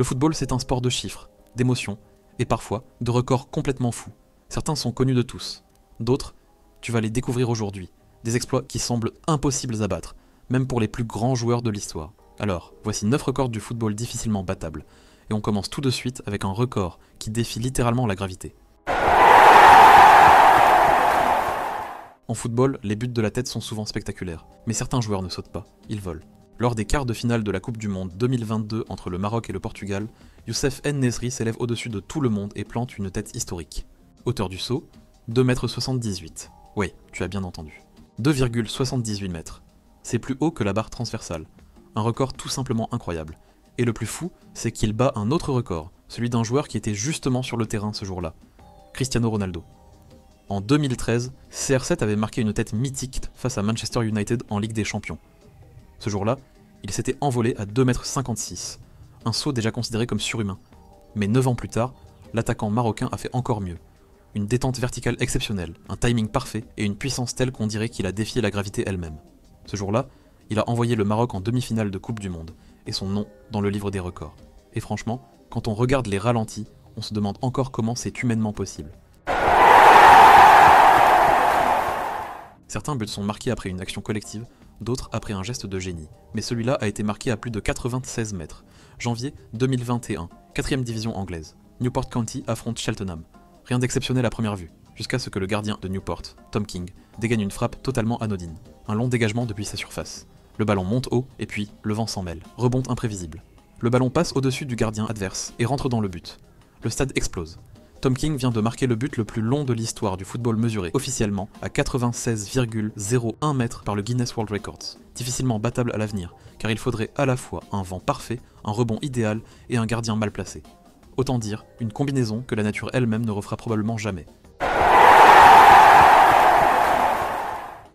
Le football, c'est un sport de chiffres, d'émotions, et parfois de records complètement fous. Certains sont connus de tous, d'autres, tu vas les découvrir aujourd'hui. Des exploits qui semblent impossibles à battre, même pour les plus grands joueurs de l'histoire. Alors, voici 9 records du football difficilement battables, et on commence tout de suite avec un record qui défie littéralement la gravité. En football, les buts de la tête sont souvent spectaculaires, mais certains joueurs ne sautent pas, ils volent. Lors des quarts de finale de la Coupe du Monde 2022 entre le Maroc et le Portugal, Youssef En-Nesyri s'élève au-dessus de tout le monde et plante une tête historique. Hauteur du saut, 2,78 m. Oui, tu as bien entendu. 2,78 m. C'est plus haut que la barre transversale. Un record tout simplement incroyable. Et le plus fou, c'est qu'il bat un autre record, celui d'un joueur qui était justement sur le terrain ce jour-là, Cristiano Ronaldo. En 2013, CR7 avait marqué une tête mythique face à Manchester United en Ligue des Champions. Ce jour-là, il s'était envolé à 2,56 m, un saut déjà considéré comme surhumain. Mais 9 ans plus tard, l'attaquant marocain a fait encore mieux. Une détente verticale exceptionnelle, un timing parfait et une puissance telle qu'on dirait qu'il a défié la gravité elle-même. Ce jour-là, il a envoyé le Maroc en demi-finale de Coupe du Monde, et son nom dans le livre des records. Et franchement, quand on regarde les ralentis, on se demande encore comment c'est humainement possible. Certains buts sont marqués après une action collective, d'autres après un geste de génie. Mais celui-là a été marqué à plus de 96 mètres. Janvier 2021, 4ème division anglaise. Newport County affronte Cheltenham. Rien d'exceptionnel à première vue, jusqu'à ce que le gardien de Newport, Tom King, dégaine une frappe totalement anodine. Un long dégagement depuis sa surface. Le ballon monte haut, et puis, le vent s'en mêle. Rebond imprévisible. Le ballon passe au-dessus du gardien adverse et rentre dans le but. Le stade explose. Tom King vient de marquer le but le plus long de l'histoire du football mesuré officiellement à 96,01 mètres par le Guinness World Records. Difficilement battable à l'avenir, car il faudrait à la fois un vent parfait, un rebond idéal et un gardien mal placé. Autant dire, une combinaison que la nature elle-même ne refera probablement jamais.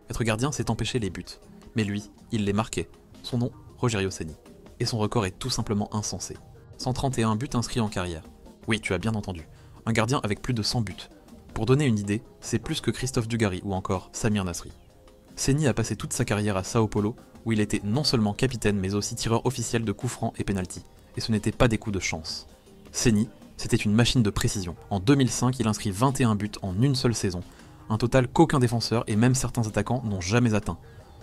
Être gardien, c'est empêcher les buts. Mais lui, il les marquait. Son nom, Rogerio Ceni. Et son record est tout simplement insensé. 131 buts inscrits en carrière. Oui, tu as bien entendu. Un gardien avec plus de 100 buts. Pour donner une idée, c'est plus que Christophe Dugarry ou encore Samir Nasri. Ceni a passé toute sa carrière à Sao Paulo, où il était non seulement capitaine mais aussi tireur officiel de coups francs et pénalty. Et ce n'étaient pas des coups de chance. Ceni, c'était une machine de précision. En 2005, il inscrit 21 buts en une seule saison, un total qu'aucun défenseur et même certains attaquants n'ont jamais atteint.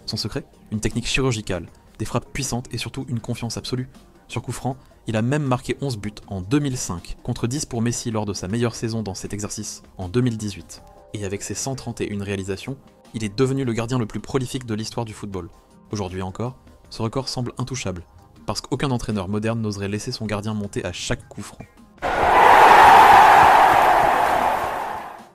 Son secret ? Une technique chirurgicale, des frappes puissantes et surtout une confiance absolue. Sur coup franc, il a même marqué 11 buts en 2005, contre 10 pour Messi lors de sa meilleure saison dans cet exercice, en 2018. Et avec ses 131 réalisations, il est devenu le gardien le plus prolifique de l'histoire du football. Aujourd'hui encore, ce record semble intouchable, parce qu'aucun entraîneur moderne n'oserait laisser son gardien monter à chaque coup franc.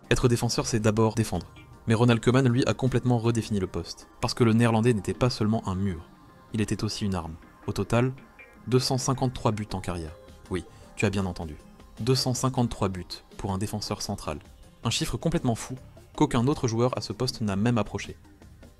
Être défenseur, c'est d'abord défendre. Mais Ronald Koeman, lui, a complètement redéfini le poste. Parce que le néerlandais n'était pas seulement un mur, il était aussi une arme. Au total, 253 buts en carrière. Oui, tu as bien entendu. 253 buts pour un défenseur central. Un chiffre complètement fou qu'aucun autre joueur à ce poste n'a même approché.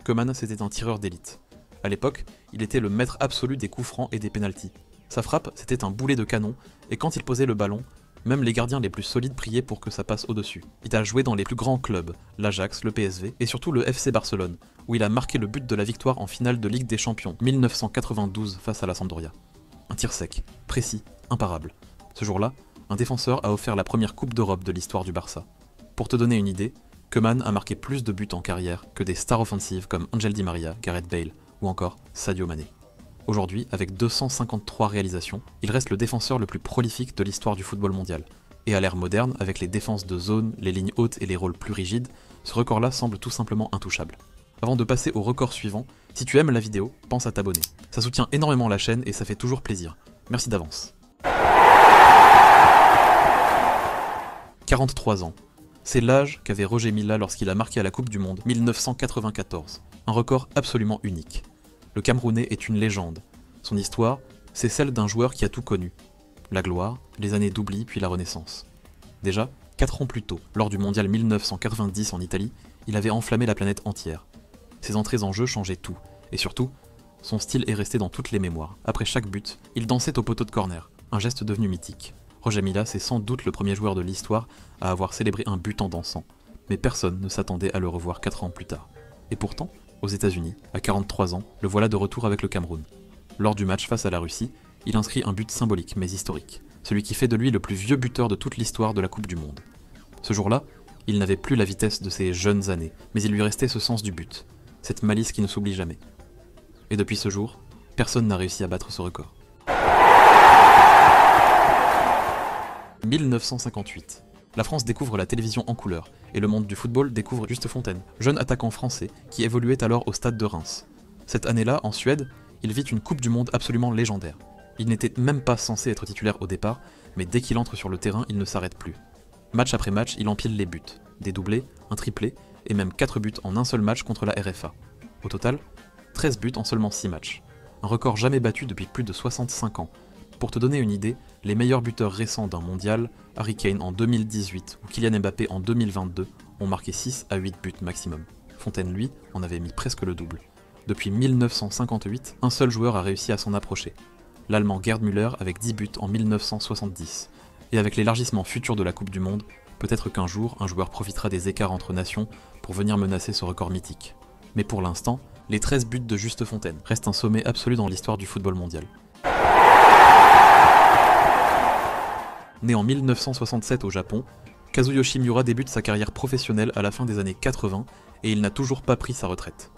Koeman, c'était un tireur d'élite. À l'époque, il était le maître absolu des coups francs et des pénaltys. Sa frappe, c'était un boulet de canon, et quand il posait le ballon, même les gardiens les plus solides priaient pour que ça passe au-dessus. Il a joué dans les plus grands clubs, l'Ajax, le PSV, et surtout le FC Barcelone, où il a marqué le but de la victoire en finale de Ligue des Champions 1992 face à la Sampdoria. Un tir sec, précis, imparable. Ce jour-là, un défenseur a offert la première Coupe d'Europe de l'histoire du Barça. Pour te donner une idée, Koeman a marqué plus de buts en carrière que des stars offensives comme Angel Di Maria, Gareth Bale ou encore Sadio Mané. Aujourd'hui, avec 253 réalisations, il reste le défenseur le plus prolifique de l'histoire du football mondial. Et à l'ère moderne, avec les défenses de zone, les lignes hautes et les rôles plus rigides, ce record-là semble tout simplement intouchable. Avant de passer au record suivant, si tu aimes la vidéo, pense à t'abonner. Ça soutient énormément la chaîne et ça fait toujours plaisir. Merci d'avance. 43 ans. C'est l'âge qu'avait Roger Milla lorsqu'il a marqué à la Coupe du Monde 1994. Un record absolument unique. Le Camerounais est une légende. Son histoire, c'est celle d'un joueur qui a tout connu. La gloire, les années d'oubli puis la renaissance. Déjà, 4 ans plus tôt, lors du mondial 1990 en Italie, il avait enflammé la planète entière. Ses entrées en jeu changeaient tout, et surtout, son style est resté dans toutes les mémoires. Après chaque but, il dansait au poteau de corner, un geste devenu mythique. Roger Milla, c'est sans doute le premier joueur de l'histoire à avoir célébré un but en dansant, mais personne ne s'attendait à le revoir 4 ans plus tard. Et pourtant, aux États-Unis, à 43 ans, le voilà de retour avec le Cameroun. Lors du match face à la Russie, il inscrit un but symbolique mais historique, celui qui fait de lui le plus vieux buteur de toute l'histoire de la Coupe du Monde. Ce jour-là, il n'avait plus la vitesse de ses jeunes années, mais il lui restait ce sens du but, cette malice qui ne s'oublie jamais. Et depuis ce jour, personne n'a réussi à battre ce record. 1958. La France découvre la télévision en couleur, et le monde du football découvre Juste Fontaine, jeune attaquant français qui évoluait alors au stade de Reims. Cette année-là, en Suède, il vit une Coupe du Monde absolument légendaire. Il n'était même pas censé être titulaire au départ, mais dès qu'il entre sur le terrain, il ne s'arrête plus. Match après match, il empile les buts, des doublés, un triplé, et même 4 buts en un seul match contre la RFA. Au total, 13 buts en seulement 6 matchs. Un record jamais battu depuis plus de 65 ans. Pour te donner une idée, les meilleurs buteurs récents d'un mondial, Harry Kane en 2018 ou Kylian Mbappé en 2022, ont marqué 6 à 8 buts maximum. Fontaine, lui, en avait mis presque le double. Depuis 1958, un seul joueur a réussi à s'en approcher. L'Allemand Gerd Müller avec 10 buts en 1970. Et avec l'élargissement futur de la Coupe du Monde, peut-être qu'un jour, un joueur profitera des écarts entre nations pour venir menacer ce record mythique. Mais pour l'instant, les 13 buts de Juste Fontaine restent un sommet absolu dans l'histoire du football mondial. Né en 1967 au Japon, Kazuyoshi Miura débute sa carrière professionnelle à la fin des années 80 et il n'a toujours pas pris sa retraite.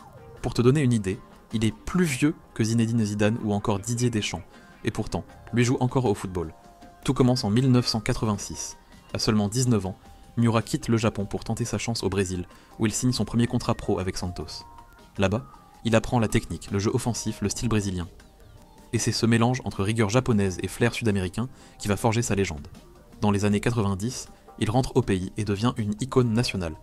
Pour te donner une idée, il est plus vieux que Zinedine Zidane ou encore Didier Deschamps, et pourtant, lui joue encore au football. Tout commence en 1986. À seulement 19 ans, Miura quitte le Japon pour tenter sa chance au Brésil, où il signe son premier contrat pro avec Santos. Là-bas, il apprend la technique, le jeu offensif, le style brésilien. Et c'est ce mélange entre rigueur japonaise et flair sud-américain qui va forger sa légende. Dans les années 90, il rentre au pays et devient une icône nationale.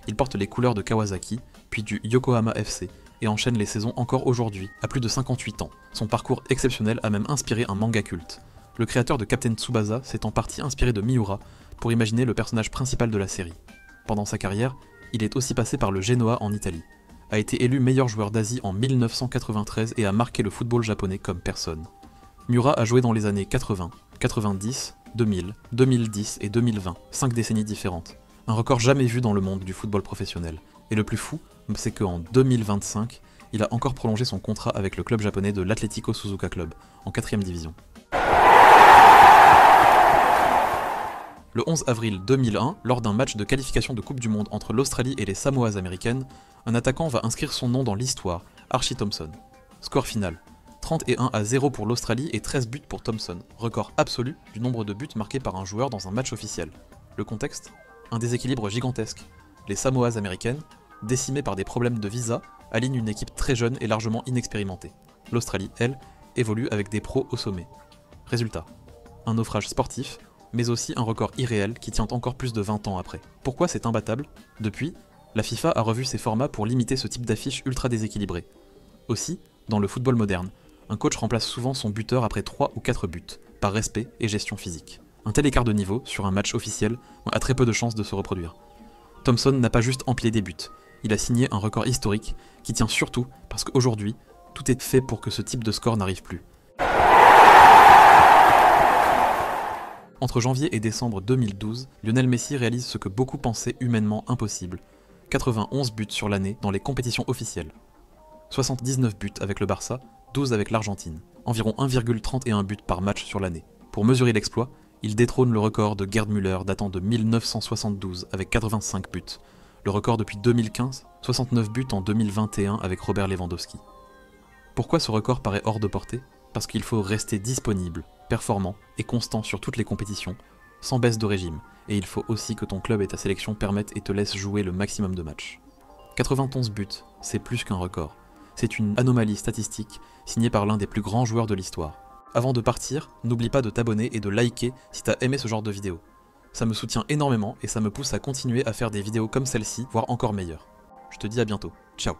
Il porte les couleurs de Kawasaki, puis du Yokohama FC, et enchaîne les saisons encore aujourd'hui, à plus de 58 ans. Son parcours exceptionnel a même inspiré un manga culte. Le créateur de Captain Tsubasa s'est en partie inspiré de Miura pour imaginer le personnage principal de la série. Pendant sa carrière, il est aussi passé par le Genoa en Italie, a été élu meilleur joueur d'Asie en 1993 et a marqué le football japonais comme personne. Miura a joué dans les années 80, 90, 2000, 2010 et 2020, 5 décennies différentes. Un record jamais vu dans le monde du football professionnel. Et le plus fou, c'est qu'en 2025, il a encore prolongé son contrat avec le club japonais de l'Atlético Suzuka Club, en 4ème division. Le 11 avril 2001, lors d'un match de qualification de Coupe du Monde entre l'Australie et les Samoas américaines, un attaquant va inscrire son nom dans l'histoire, Archie Thompson. Score final, 31-0 pour l'Australie et 13 buts pour Thompson, record absolu du nombre de buts marqués par un joueur dans un match officiel. Le contexte ? Un déséquilibre gigantesque. Les Samoas américaines, décimées par des problèmes de visa, alignent une équipe très jeune et largement inexpérimentée. L'Australie, elle, évolue avec des pros au sommet. Résultat, un naufrage sportif, mais aussi un record irréel qui tient encore plus de 20 ans après. Pourquoi c'est imbattable ? Depuis, la FIFA a revu ses formats pour limiter ce type d'affiche ultra déséquilibrée. Aussi, dans le football moderne, un coach remplace souvent son buteur après 3 ou 4 buts, par respect et gestion physique. Un tel écart de niveau, sur un match officiel, a très peu de chances de se reproduire. Thompson n'a pas juste empilé des buts, il a signé un record historique qui tient surtout parce qu'aujourd'hui, tout est fait pour que ce type de score n'arrive plus. Entre janvier et décembre 2012, Lionel Messi réalise ce que beaucoup pensaient humainement impossible. 91 buts sur l'année dans les compétitions officielles. 79 buts avec le Barça, 12 avec l'Argentine. Environ 1,31 buts par match sur l'année. Pour mesurer l'exploit, il détrône le record de Gerd Müller datant de 1972 avec 85 buts. Le record depuis 2015, 69 buts en 2021 avec Robert Lewandowski. Pourquoi ce record paraît hors de portée ? Parce qu'il faut rester disponible, performant et constant sur toutes les compétitions, sans baisse de régime, et il faut aussi que ton club et ta sélection permettent et te laissent jouer le maximum de matchs. 91 buts, c'est plus qu'un record. C'est une anomalie statistique signée par l'un des plus grands joueurs de l'histoire. Avant de partir, n'oublie pas de t'abonner et de liker si t'as aimé ce genre de vidéo. Ça me soutient énormément et ça me pousse à continuer à faire des vidéos comme celle-ci, voire encore meilleures. Je te dis à bientôt. Ciao.